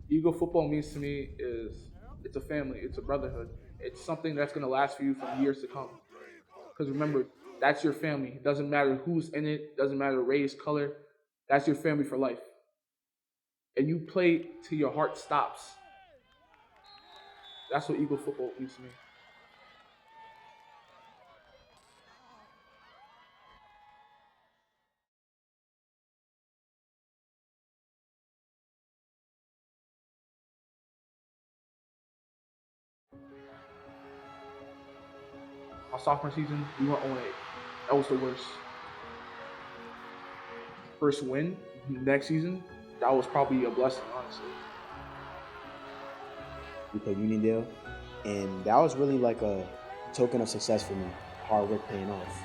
Eagle football means to me is it's a family, it's a brotherhood. It's something that's gonna last for you for years to come. Because remember, that's your family. It doesn't matter who's in it, doesn't matter race, color. That's your family for life. And you play till your heart stops. That's what Eagle football means to me. My sophomore season, we went 0-8. That was the worst. First win next season, that was probably a blessing, honestly. We played Uniondale, and that was really like a token of success for me. Hard work paying off.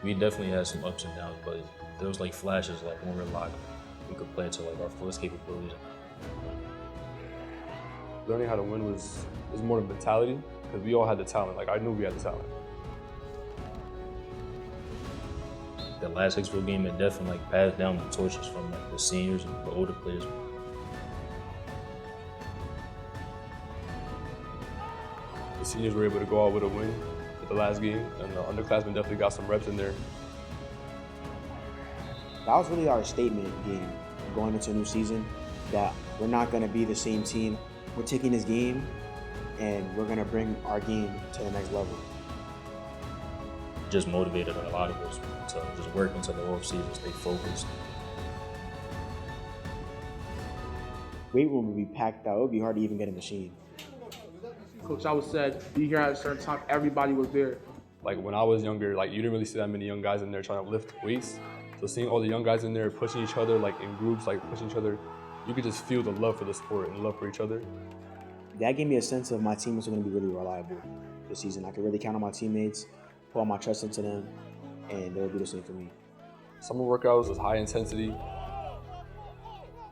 We definitely had some ups and downs, but there was like flashes, like when we were locked, we could play to like our fullest capabilities. Learning how to win was more the mentality, because we all had the talent. Like I knew we had the talent. The last Hicksville game, it definitely like passed down the torches from like the seniors and the older players. The seniors were able to go out with a win at the last game, and the underclassmen definitely got some reps in there. That was really our statement game going into a new season, that we're not going to be the same team. We're taking this game and we're going to bring our game to the next level. Just motivated a lot of us to just work into the offseason, stay focused. Weight room would be packed out. It would be hard to even get a machine. Coach always said, be here at a certain time. Everybody was there. Like when I was younger, like you didn't really see that many young guys in there trying to lift weights. So seeing all the young guys in there pushing each other, like in groups, like pushing each other, you could just feel the love for the sport and the love for each other. That gave me a sense of my teammates are going to be really reliable this season. I could really count on my teammates, put all my trust into them, and they'll do the same for me. Summer workouts was high intensity.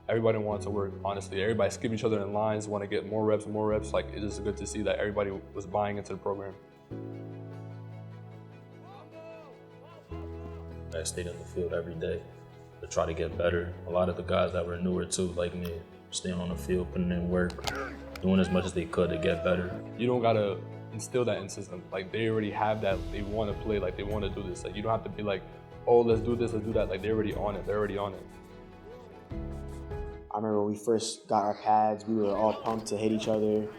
Everybody wanted to work, honestly. Everybody skipped each other in lines, want to get more reps and more reps. Like, it's just good to see that everybody was buying into the program. I stayed in the field every day to try to get better. A lot of the guys that were newer too, like me, staying on the field, putting in work, doing as much as they could to get better. You don't gotta instill that in system. Like, they already have that. They want to play. Like, they want to do this. Like, you don't have to be like, oh, let's do this, let's do that. Like, they're already on it. They're already on it. I remember when we first got our pads, we were all pumped to hit each other. You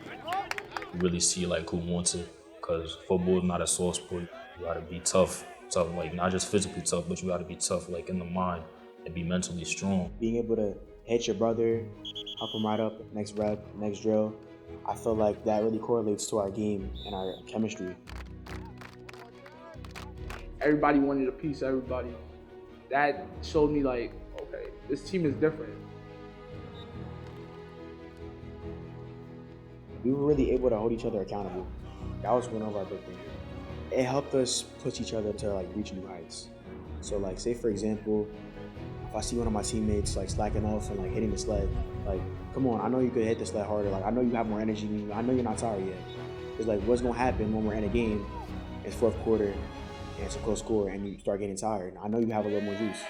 really see like who wants it, because football is not a soft sport. You gotta be tough, like not just physically tough, but you gotta be tough like in the mind and be mentally strong. Being able to hit your brother, help him right up, next rep, next drill, I feel like that really correlates to our game and our chemistry. Everybody wanted a piece of everybody. That showed me like, okay, this team is different. We were really able to hold each other accountable. That was one of our big things. It helped us push each other to like reach new heights. So like, say for example, if I see one of my teammates like slacking off and like hitting the sled, like, come on, I know you could hit the sled harder. Like, I know you have more energy than me. I know you're not tired yet. It's like, what's gonna happen when we're in a game, it's fourth quarter, and it's a close score, and you start getting tired. I know you have a little more juice.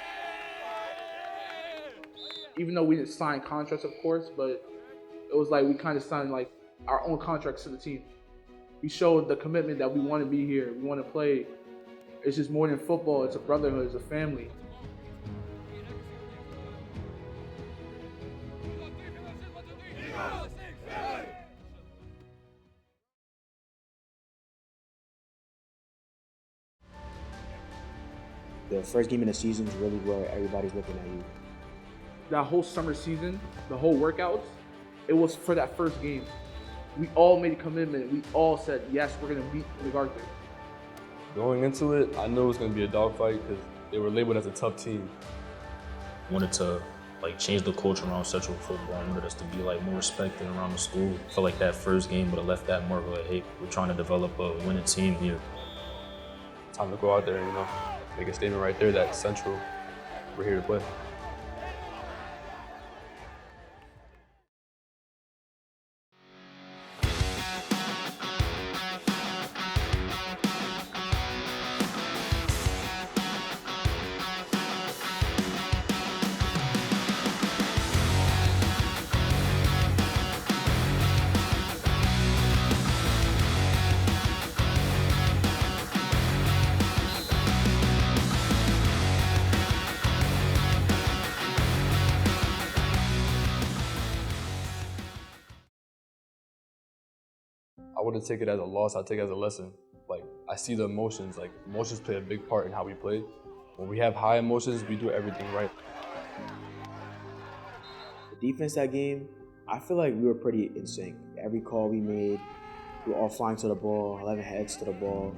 Even though we didn't sign contracts, of course, but it was like we kind of signed like our own contracts to the team. We showed the commitment that we want to be here, we want to play. It's just more than football, it's a brotherhood, it's a family. The first game of the season is really where everybody's looking at you. That whole summer season, the whole workouts, it was for that first game. We all made a commitment. We all said, yes, we're going to beat MacArthur. Going into it, I knew it was going to be a dogfight because they were labeled as a tough team. Wanted to like change the culture around Central football. I wanted us to be like more respected around the school. I felt like that first game would have left that mark of like, hey, we're trying to develop a winning team here. Time to go out there and, make a statement right there that Central, we're here to play. I wouldn't take it as a loss. I take it as a lesson. Like, I see the emotions. Like, emotions play a big part in how we play. When we have high emotions, we do everything right. The defense that game, I feel like we were pretty in sync. Every call we made, we were all flying to the ball, 11 heads to the ball,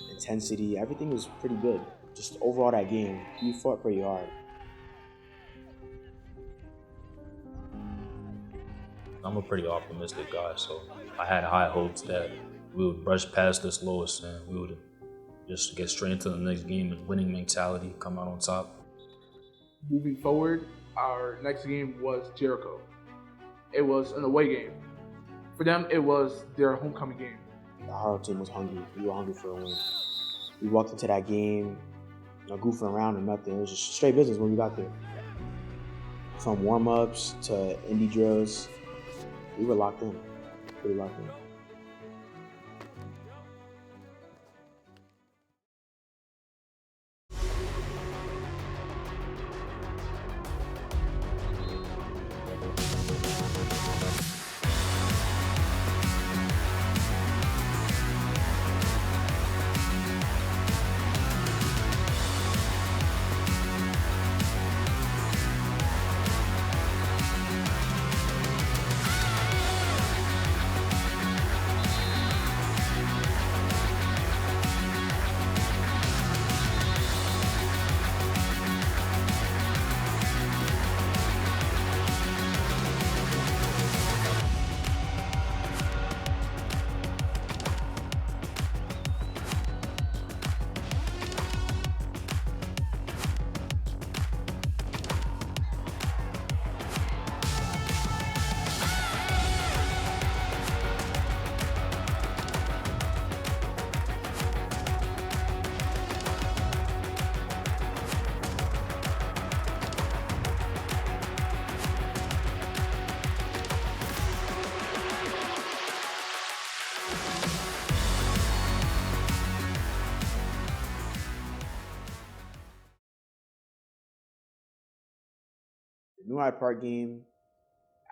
intensity, everything was pretty good. Just overall that game, we fought pretty hard. I'm a pretty optimistic guy, so I had high hopes that we would brush past this lowest and we would just get straight into the next game and winning mentality, come out on top. Moving forward, our next game was Jericho. It was an away game. For them, it was their homecoming game. Our team was hungry. We were hungry for a win. We walked into that game, goofing around or nothing. It was just straight business when we got there. From warm-ups to indie drills, we were locked in. Pretty locked in. The New Hyde Park game,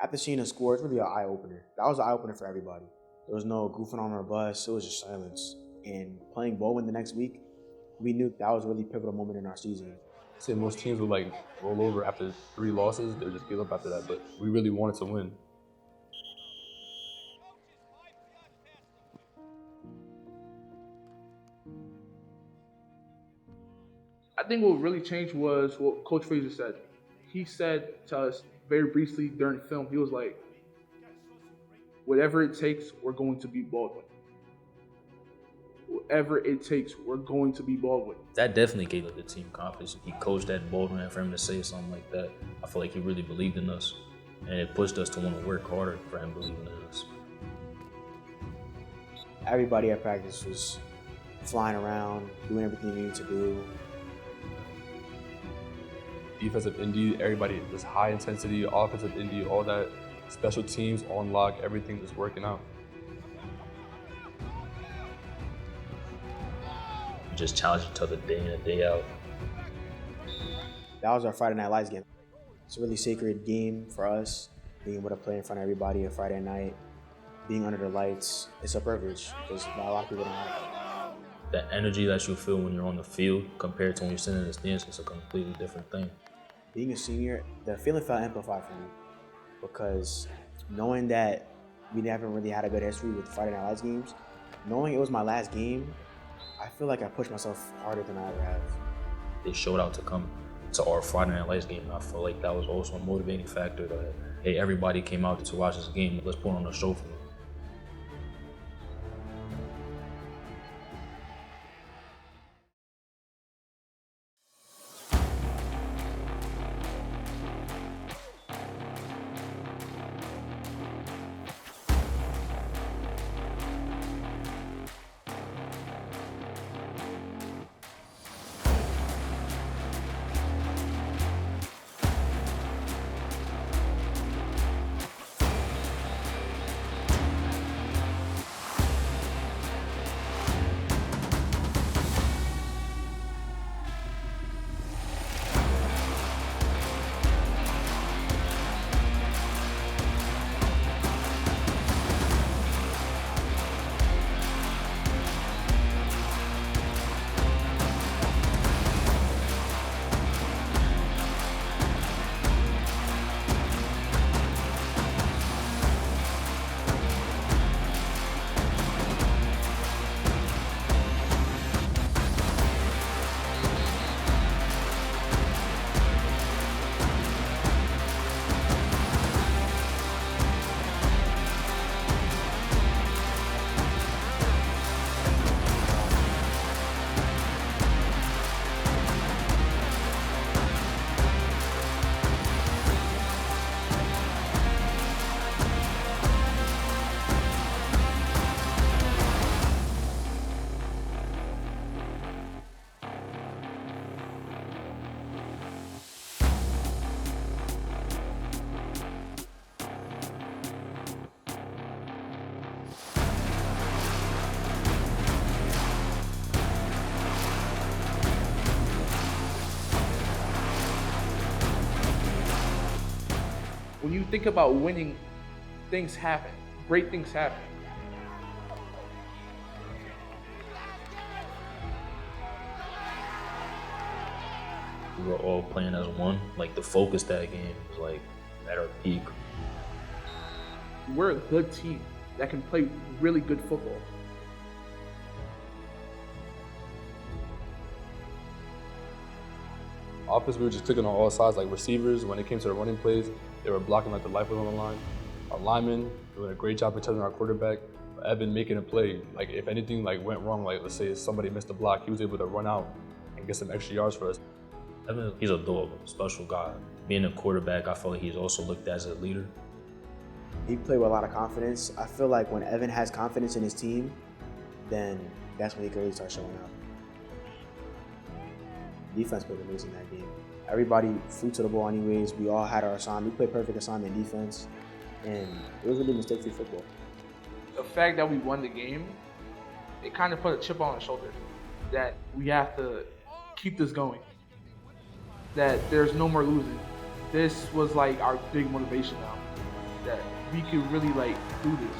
after seeing the score, it's really an eye-opener. That was an eye-opener for everybody. There was no goofing on our bus. It was just silence. And playing Bowman the next week, we knew that was a really pivotal moment in our season. I'd say most teams would like roll over after 3 losses. They would just give up after that. But we really wanted to win. I think what really changed was what Coach Frazier said. He said to us very briefly during film, he was like, whatever it takes, we're going to beat Baldwin. Whatever it takes, we're going to beat Baldwin. That definitely gave the team confidence. He coached at Baldwin, and for him to say something like that, I feel like he really believed in us. And it pushed us to want to work harder for him believing in us. Everybody at practice was flying around, doing everything they needed to do. Defensive indie, everybody, just high intensity, offensive indie, all that, special teams on lock, everything is working out. We just challenge each other day in and day out. That was our Friday Night Lights game. It's a really sacred game for us, being able to play in front of everybody on Friday night, being under the lights. It's a privilege because a lot of people don't have it. The energy that you feel when you're on the field compared to when you're sitting in the stands is a completely different thing. Being a senior, the feeling felt amplified for me because knowing that we haven't really had a good history with Friday Night Lights games, knowing it was my last game, I feel like I pushed myself harder than I ever have. They showed out to come to our Friday Night Lights game. I feel like that was also a motivating factor that, hey, everybody came out to watch this game. Let's put on a show for them. When you think about winning, things happen. Great things happen. We were all playing as one. Like the focus that game was like at our peak. We're a good team that can play really good football. Offense, we were just clicking on all sides. Like receivers, when it came to the running plays, they were blocking like the life was on the line. Our linemen doing a great job protecting our quarterback. Evan making a play. Like if anything like went wrong, like let's say somebody missed a block, he was able to run out and get some extra yards for us. Evan, he's a dog, special guy. Being a quarterback, I feel like he's also looked as a leader. He played with a lot of confidence. I feel like when Evan has confidence in his team, then that's when he can really start showing up. Defense played amazing that game. Everybody flew to the ball anyways. We all had our assignment. We played perfect assignment defense, and it was really mistake-free football. The fact that we won the game, it kind of put a chip on our shoulder that we have to keep this going, that there's no more losing. This was like our big motivation now, that we could really like do this.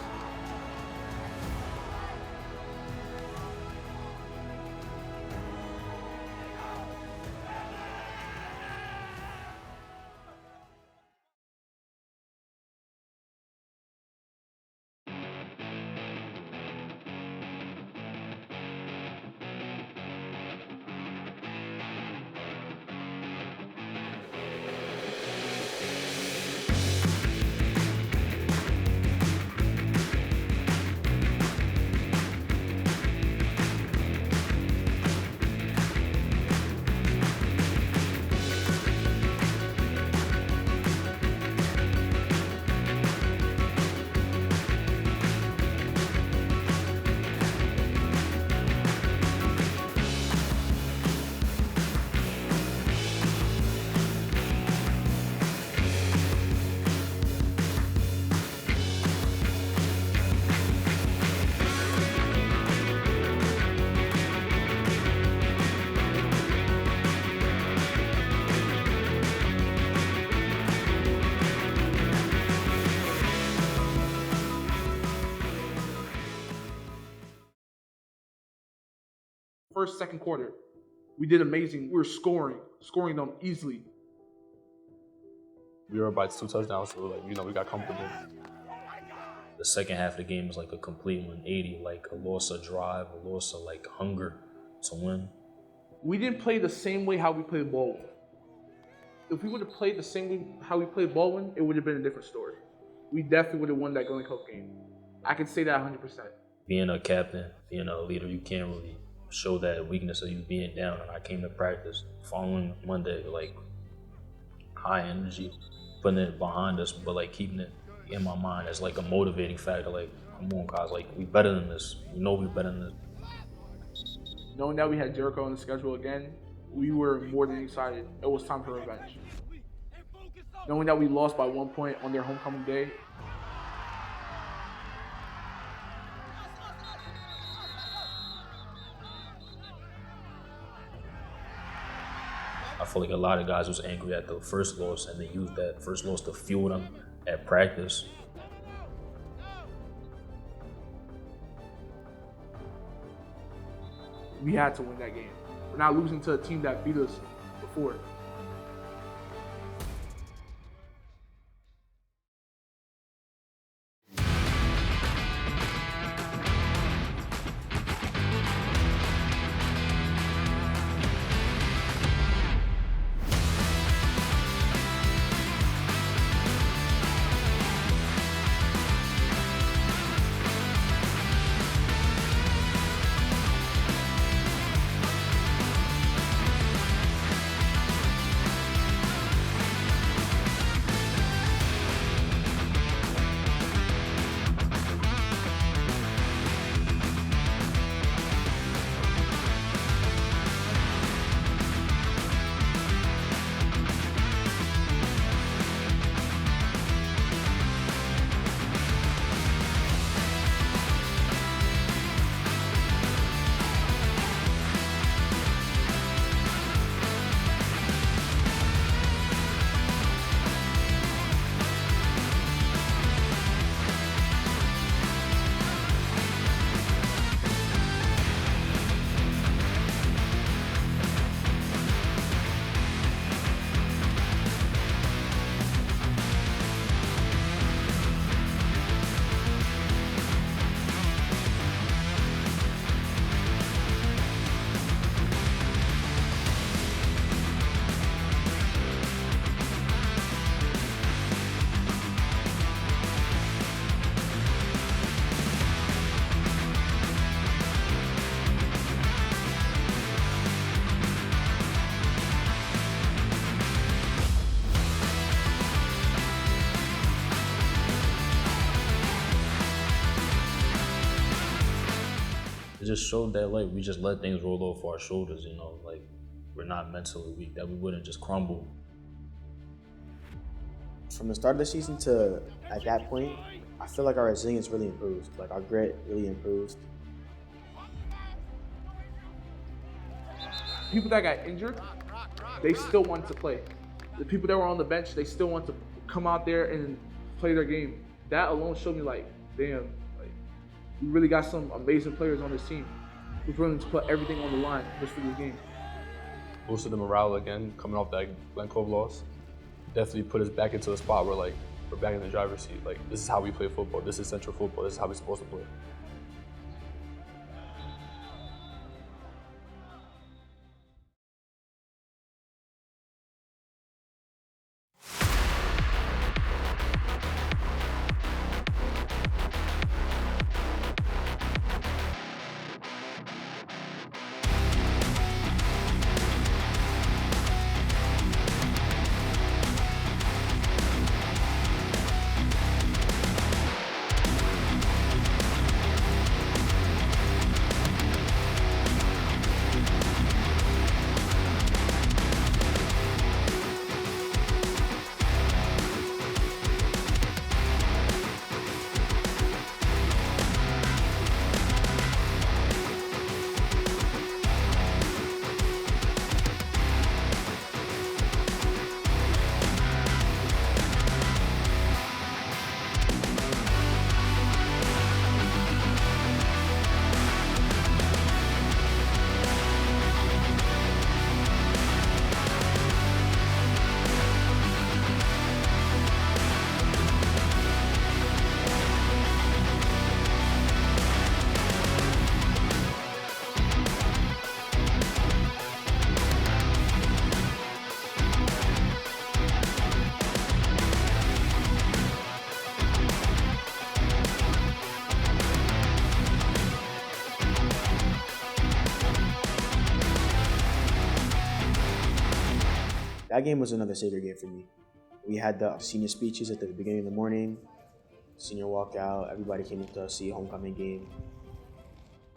First, second quarter, we did amazing. We were scoring them easily. We were by 2 touchdowns, so like we got comfortable. The second half of the game was like a complete 180, like a loss of drive, a loss of like hunger to win. We didn't play the same way how we played Baldwin. If we would have played the same way how we played Baldwin, it would have been a different story. We definitely would have won that Glen Coke game. I can say that 100%. Being a captain, being a leader, you can't really show that weakness of you being down. And I came to practice following Monday, like high energy, putting it behind us, but like keeping it in my mind as like a motivating factor. Like, come on, guys, like we better than this. We know we better than this. Knowing that we had Jericho on the schedule again, we were more than excited. It was time for revenge. Knowing that we lost by 1 point on their homecoming day, I feel like a lot of guys was angry at the first loss, and they used that first loss to fuel them at practice. we had to win that game. We're not losing to a team that beat us before. just showed that like we just let things roll off our shoulders, you know, like we're not mentally weak, that we wouldn't just crumble. From the start of the season to at that point, I feel like our resilience really improved. Like our grit really improved. People that got injured, they still wanted to play. The people that were on the bench, they still want to come out there and play their game. That alone showed me like, damn, like we really got some amazing players on this team who's willing to put everything on the line just for this game. Boosted the morale again, coming off that Glen Cove loss. Definitely put us back into a spot where like we're back in the driver's seat. Like this is how we play football. This is Central football. This is how we're supposed to play. That game was another Savior game for me. We had the senior speeches at the beginning of the morning, senior walkout, everybody came to see a homecoming game.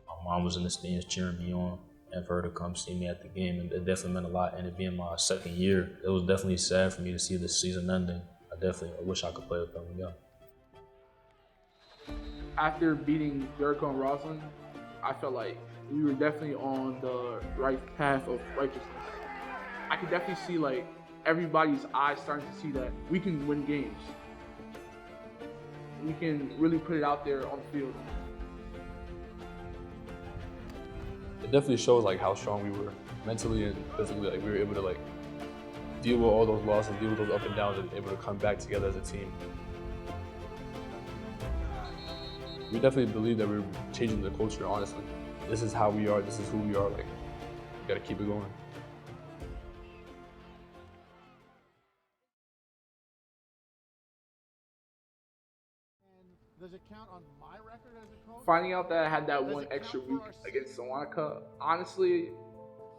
My mom was in the stands cheering me on and for her to come see me at the game, and it definitely meant a lot. And it being my second year, it was definitely sad for me to see the season ending. I wish I could play with them again. After beating Jericho and Roslyn, I felt like we were definitely on the right path of righteousness. I could definitely see like everybody's eyes starting to see that we can win games. We can really put it out there on the field. It definitely shows like how strong we were mentally and physically. Like we were able to like deal with all those losses, deal with those up and downs, and able to come back together as a team. We definitely believe that we're changing the culture. Honestly, this is how we are. This is who we are. Like, we gotta keep it going. Does it count on my record as a coach? Finding out that I had that one extra week against Sewanaka, honestly,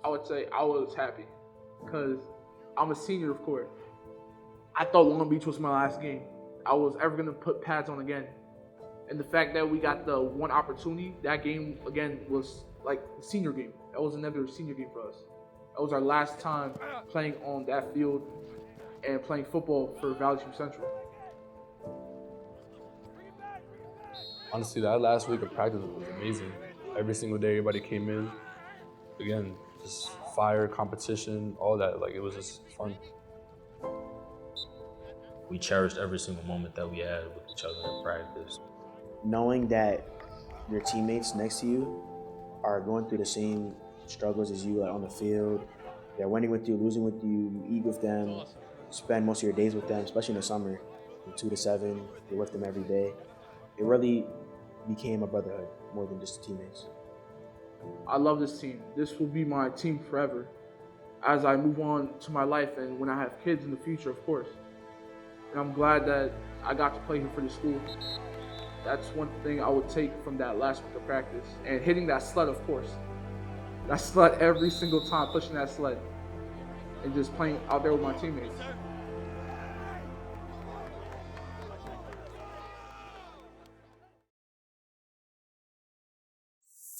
I would say I was happy because I'm a senior, of course. I thought Long Beach was my last game. I was ever going to put pads on again. And the fact that we got the one opportunity, that game, again, was like the senior game. That was another senior game for us. That was our last time playing on that field and playing football for Valley Stream Central. Honestly, that last week of practice was amazing. Every single day, everybody came in. Again, just fire, competition, all that. Like, it was just fun. We cherished every single moment that we had with each other in practice. Knowing that your teammates next to you are going through the same struggles as you, like on the field, they're winning with you, losing with you, you eat with them, spend most of your days with them, especially in the summer, from 2 to 7, you're with them every day. It really became a brotherhood more than just teammates. I love this team. This will be my team forever as I move on to my life and when I have kids in the future, of course. And I'm glad that I got to play here for the school. That's one thing I would take from that last week of practice. And hitting that sled, of course. That sled every single time, pushing that sled. And just playing out there with my teammates.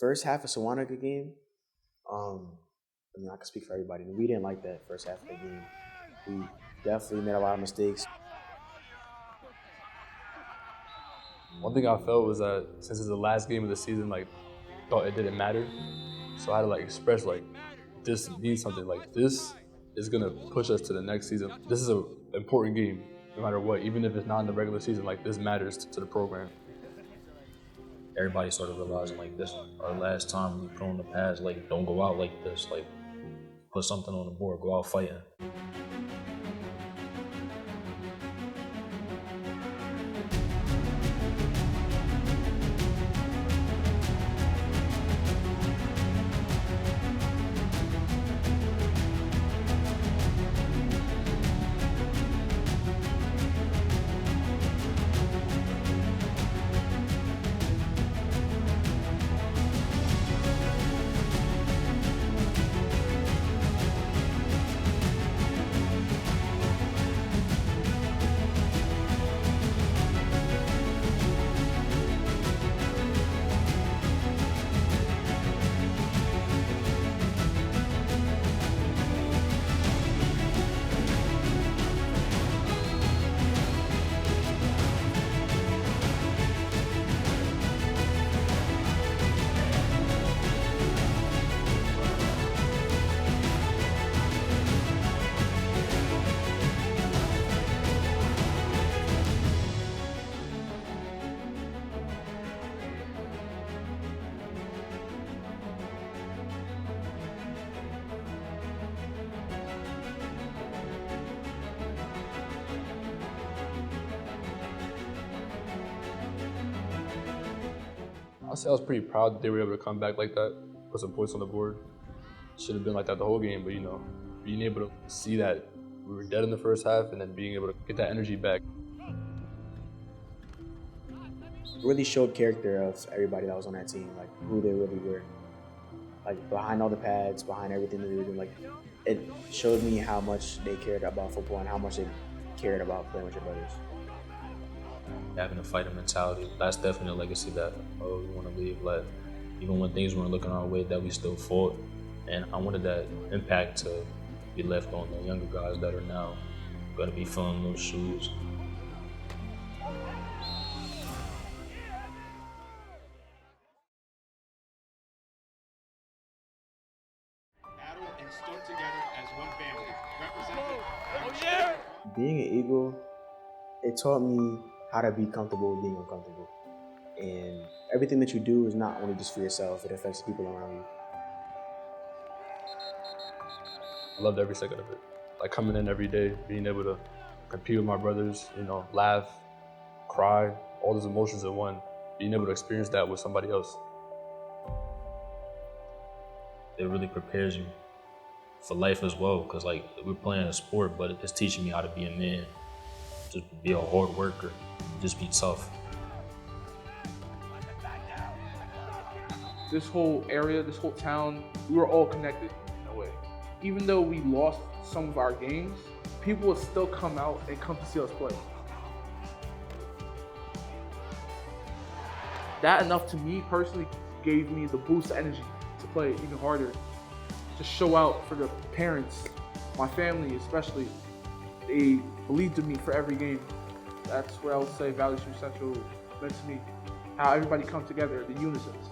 first half of Sewanaka game, I mean, I can speak for everybody. We didn't like that first half of the game. We definitely made a lot of mistakes. One thing I felt was that since it's the last game of the season, like, thought it didn't matter. So I had to like express like, this means something. Like, this is gonna push us to the next season. This is an important game, no matter what. Even if it's not in the regular season, like, this matters to the program. Everybody started realizing like this our last time we put on the pads, like don't go out like this, like put something on the board, go out fighting. I'll say I was pretty proud that they were able to come back like that, put some points on the board. Should have been like that the whole game, but you know, being able to see that we were dead in the first half and then being able to get that energy back. Really showed character of everybody that was on that team, like who they really were. Like behind all the pads, behind everything that they were doing, like it showed me how much they cared about football and how much they cared about playing with your brothers. Having a fighter mentality, that's definitely a legacy that we want to leave. Like, even when things weren't looking our way, that we still fought. And I wanted that impact to be left on the younger guys that are now going to be filling those shoes. Battled and stood together as one family. Represented. Being an Eagle, it taught me how to be comfortable with being uncomfortable. And everything that you do is not only just for yourself, it affects the people around you. I loved every second of it. Like coming in every day, being able to compete with my brothers, you know, laugh, cry, all those emotions in one, being able to experience that with somebody else. It really prepares you for life as well, because like we're playing a sport, but it's teaching me how to be a man, just be a hard worker, just be tough. This whole area, this whole town, we were all connected in a way. Even though we lost some of our games, people would still come out and come to see us play. That enough to me personally gave me the boost of energy to play even harder, to show out for the parents, my family especially. They believed in me for every game. That's what I would say Valley Street Central meant to me. How everybody come together, the unisons.